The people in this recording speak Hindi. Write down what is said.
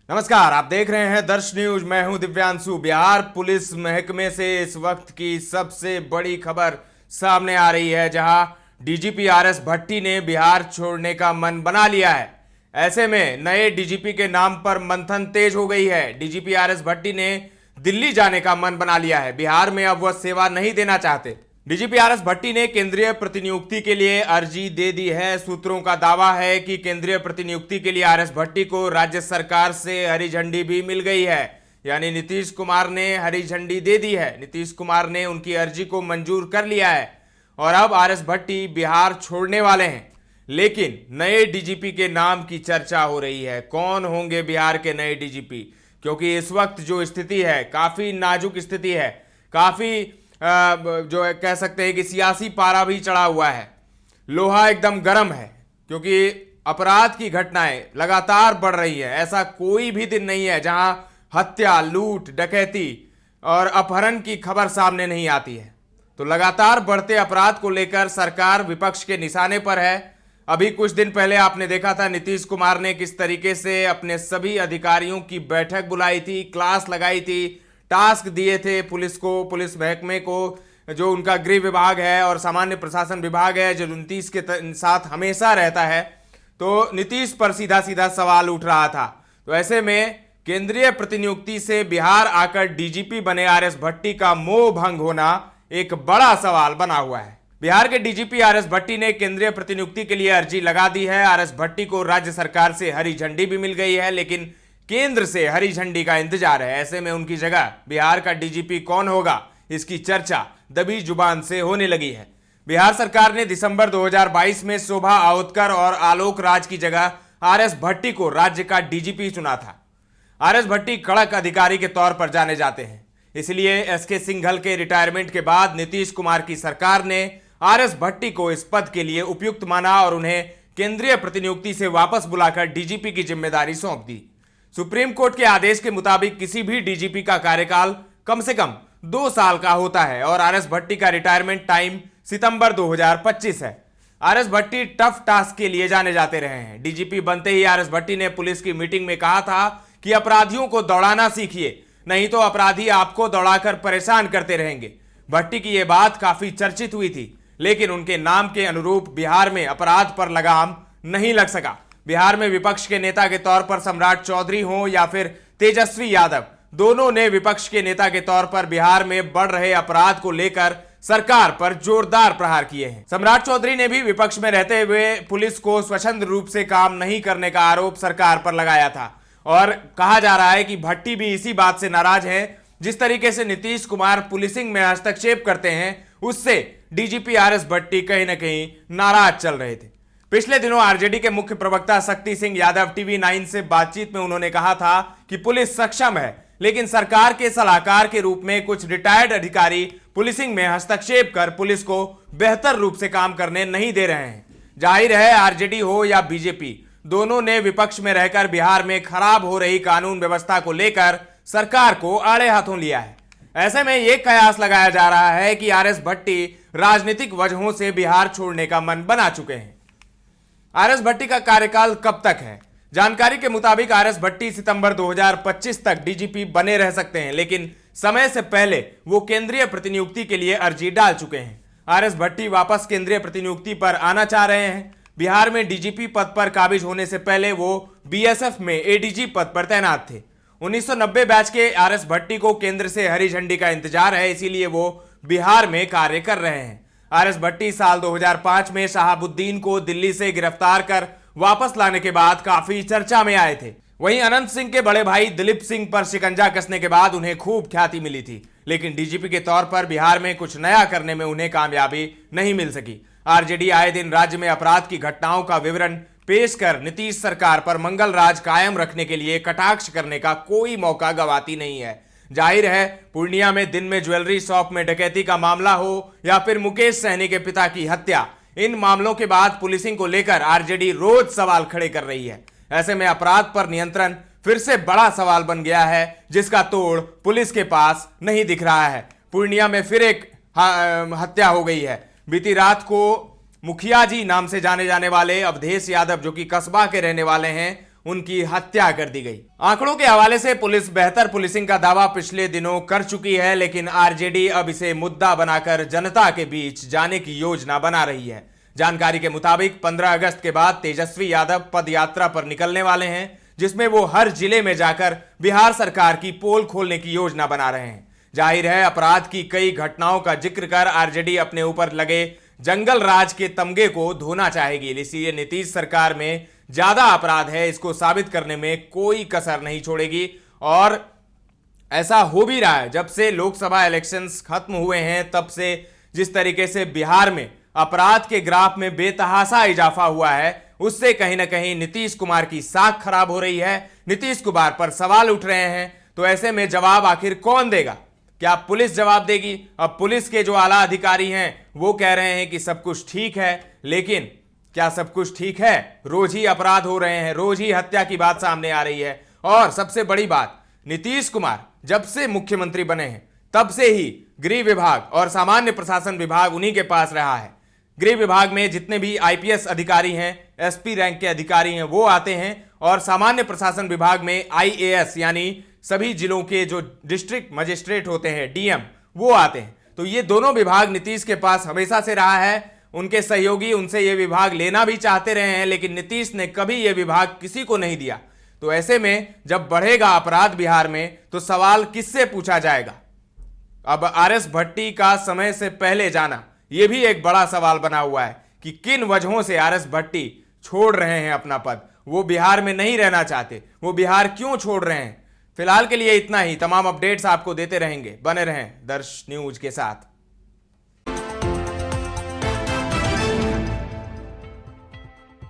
नमस्कार, आप देख रहे हैं दर्श न्यूज। मैं हूं दिव्यांशु। बिहार पुलिस महकमे से इस वक्त की सबसे बड़ी खबर सामने आ रही है, जहां डीजीपी आरएस भट्टी ने बिहार छोड़ने का मन बना लिया है। ऐसे में नए डीजीपी के नाम पर मंथन तेज हो गई है। डीजीपी आरएस भट्टी ने दिल्ली जाने का मन बना लिया है। बिहार में अब वह सेवा नहीं देना चाहते। डीजीपी आरएस भट्टी ने केंद्रीय प्रतिनियुक्ति के लिए अर्जी दे दी है। सूत्रों का दावा है कि केंद्रीय प्रतिनियुक्ति के लिए आरएस भट्टी को राज्य सरकार से हरी झंडी भी मिल गई है, यानी नीतीश कुमार ने हरी झंडी दे दी है। नीतीश कुमार ने उनकी अर्जी को मंजूर कर लिया है और अब आरएस भट्टी बिहार छोड़ने वाले हैं। लेकिन नए डीजीपी के नाम की चर्चा हो रही है। कौन होंगे बिहार के नए डीजीपी? क्योंकि इस वक्त जो स्थिति है काफी नाजुक स्थिति है, काफी जो कह सकते हैं कि सियासी पारा भी चढ़ा हुआ है, लोहा एकदम गर्म है, क्योंकि अपराध की घटनाएं लगातार बढ़ रही है। ऐसा कोई भी दिन नहीं है जहां हत्या, लूट, डकैती और अपहरण की खबर सामने नहीं आती है। तो लगातार बढ़ते अपराध को लेकर सरकार विपक्ष के निशाने पर है। अभी कुछ दिन पहले आपने देखा था नीतीश कुमार ने किस तरीके से अपने सभी अधिकारियों की बैठक बुलाई थी, क्लास लगाई थी, टास्क दिए थे पुलिस को, पुलिस महकमे को, जो उनका गृह विभाग है और सामान्य प्रशासन विभाग है, जो नीतीश के साथ हमेशा रहता है। तो नीतीश पर सीधा सीधा सवाल उठ रहा था। तो ऐसे में केंद्रीय प्रतिनियुक्ति से बिहार आकर डीजीपी बने आरएस भट्टी का मोह भंग होना एक बड़ा सवाल बना हुआ है। बिहार के डीजीपी आरएस भट्टी ने केंद्रीय प्रतिनियुक्ति के लिए अर्जी लगा दी है। आरएस भट्टी को राज्य सरकार से हरी झंडी भी मिल गई है, लेकिन केंद्र से हरी झंडी का इंतजार है। ऐसे में उनकी जगह बिहार का डीजीपी कौन होगा, इसकी चर्चा दबी जुबान से होने लगी है। बिहार सरकार ने दिसंबर 2022 में शोभा आओतकर और आलोक राज की जगह आरएस भट्टी को राज्य का डीजीपी चुना था। आरएस भट्टी कड़क अधिकारी के तौर पर जाने जाते हैं, इसलिए एसके सिंघल के रिटायरमेंट के बाद नीतीश कुमार की सरकार ने आरएस भट्टी को इस पद के लिए उपयुक्त माना और उन्हें केंद्रीय प्रतिनियुक्ति से वापस बुलाकर डीजीपी की जिम्मेदारी सौंप दी। सुप्रीम कोर्ट के आदेश के मुताबिक किसी भी डीजीपी का कार्यकाल कम से कम 2 साल का होता है और आरएस भट्टी का रिटायरमेंट टाइम सितंबर 2025 है। आरएस भट्टी टफ टास्क के लिए जाने जाते रहे हैं। डीजीपी बनते ही आरएस भट्टी ने पुलिस की मीटिंग में कहा था कि अपराधियों को दौड़ाना सीखिए, नहीं तो अपराधी आपको दौड़ाकर परेशान करते रहेंगे। भट्टी की यह बात काफी चर्चित हुई थी, लेकिन उनके नाम के अनुरूप बिहार में अपराध पर लगाम नहीं लग सका। बिहार में विपक्ष के नेता के तौर पर सम्राट चौधरी हो या फिर तेजस्वी यादव, दोनों ने विपक्ष के नेता के तौर पर बिहार में बढ़ रहे अपराध को लेकर सरकार पर जोरदार प्रहार किए हैं। सम्राट चौधरी ने भी विपक्ष में रहते हुए पुलिस को स्वच्छंद रूप से काम नहीं करने का आरोप सरकार पर लगाया था और कहा जा रहा है कि भट्टी भी इसी बात से नाराज है। जिस तरीके से नीतीश कुमार पुलिसिंग में हस्तक्षेप करते हैं, उससे डीजीपी आरएस भट्टी कहीं ना कहीं नाराज चल रहे थे। पिछले दिनों आरजेडी के मुख्य प्रवक्ता शक्ति सिंह यादव टीवी 9 से बातचीत में उन्होंने कहा था कि पुलिस सक्षम है, लेकिन सरकार के सलाहकार के रूप में कुछ रिटायर्ड अधिकारी पुलिसिंग में हस्तक्षेप कर पुलिस को बेहतर रूप से काम करने नहीं दे रहे हैं। जाहिर है आरजेडी हो या बीजेपी, दोनों ने विपक्ष में रहकर बिहार में खराब हो रही कानून व्यवस्था को लेकर सरकार को आड़े हाथों लिया है। ऐसे में यह कयास लगाया जा रहा है कि आरएस भट्टी राजनीतिक वजहों से बिहार छोड़ने का मन बना चुके हैं। आरएस भट्टी का कार्यकाल कब तक है? जानकारी के मुताबिक आरएस भट्टी सितंबर 2025 तक डीजीपी बने रह सकते हैं, लेकिन समय से पहले वो केंद्रीय प्रतिनियुक्ति के लिए अर्जी डाल चुके हैं। आरएस भट्टी वापस केंद्रीय प्रतिनियुक्ति पर आना चाह रहे हैं। बिहार में डीजीपी पद पर काबिज होने से पहले वो बीएसएफ में एडीजी पद पर तैनात थे। 1990 बैच के आरएस भट्टी को केंद्र से हरी झंडी का इंतजार है, इसीलिए वो बिहार में कार्य कर रहे हैं। आरएस भट्टी साल 2005 में शहाबुद्दीन को दिल्ली से गिरफ्तार कर वापस लाने के बाद काफी चर्चा में आए थे। वहीं अनंत सिंह के बड़े भाई दिलीप सिंह पर शिकंजा कसने के बाद उन्हें खूब ख्याति मिली थी, लेकिन डीजीपी के तौर पर बिहार में कुछ नया करने में उन्हें कामयाबी नहीं मिल सकी। आरजेडी आए दिन राज्य में अपराध की घटनाओं का विवरण पेश कर नीतीश सरकार पर मंगल राज कायम रखने के लिए कटाक्ष करने का कोई मौका गंवाती नहीं है। जाहिर है पूर्णिया में दिन में ज्वेलरी शॉप में डकैती का मामला हो या फिर मुकेश सहनी के पिता की हत्या, इन मामलों के बाद पुलिसिंग को लेकर आरजेडी रोज सवाल खड़े कर रही है। ऐसे में अपराध पर नियंत्रण फिर से बड़ा सवाल बन गया है, जिसका तोड़ पुलिस के पास नहीं दिख रहा है। पूर्णिया में फिर एक हत्या हो गई है। बीती रात को मुखिया जी नाम से जाने जाने वाले अवधेश यादव, जो कि कस्बा के रहने वाले हैं, उनकी हत्या कर दी गई। आंकड़ों के हवाले से पुलिस बेहतर पुलिसिंग का दावा पिछले दिनों कर चुकी है, लेकिन आरजेडी अब इसे मुद्दा बनाकर जनता के बीच जाने की योजना बना रही है। जानकारी के मुताबिक 15 अगस्त के बाद तेजस्वी यादव पद यात्रा पर निकलने वाले हैं, जिसमें वो हर जिले में जाकर बिहार सरकार की पोल खोलने की योजना बना रहे हैं। जाहिर है, अपराध की कई घटनाओं का जिक्र कर आरजेडी अपने ऊपर लगे जंगल राज के तमगे को धोना चाहेगी। इसलिए नीतीश सरकार में ज्यादा अपराध है, इसको साबित करने में कोई कसर नहीं छोड़ेगी। और ऐसा हो भी रहा है। जब से लोकसभा इलेक्शंस खत्म हुए हैं, तब से जिस तरीके से बिहार में अपराध के ग्राफ में बेतहासा इजाफा हुआ है, उससे कहीं ना कहीं नीतीश कुमार की साख खराब हो रही है। नीतीश कुमार पर सवाल उठ रहे हैं। तो ऐसे में जवाब आखिर कौन देगा? क्या पुलिस जवाब देगी? अब पुलिस के जो आला अधिकारी हैं वो कह रहे हैं कि सब कुछ ठीक है, लेकिन क्या सब कुछ ठीक है? रोज ही अपराध हो रहे हैं, रोज ही हत्या की बात सामने आ रही है। और सबसे बड़ी बात, नीतीश कुमार जब से मुख्यमंत्री बने हैं तब से ही गृह विभाग और सामान्य प्रशासन विभाग उन्हीं के पास रहा है। गृह विभाग में जितने भी आईपीएस अधिकारी हैं, एसपी रैंक के अधिकारी हैं, वो आते हैं, और सामान्य प्रशासन विभाग में आईएएस यानी सभी जिलों के जो डिस्ट्रिक्ट मजिस्ट्रेट होते हैं, डीएम, वो आते हैं। तो ये दोनों विभाग नीतीश के पास हमेशा से रहा है। उनके सहयोगी उनसे ये विभाग लेना भी चाहते रहे हैं, लेकिन नीतीश ने कभी ये विभाग किसी को नहीं दिया। तो ऐसे में जब बढ़ेगा अपराध बिहार में, तो सवाल किससे पूछा जाएगा? अब आरएस भट्टी का समय से पहले जाना, यह भी एक बड़ा सवाल बना हुआ है कि किन वजहों से आरएस भट्टी छोड़ रहे हैं अपना पद। वो बिहार में नहीं रहना चाहते, वो बिहार क्यों छोड़ रहे हैं? फिलहाल के लिए इतना ही। तमाम अपडेट्स आपको देते रहेंगे, बने रहें दर्श न्यूज के साथ।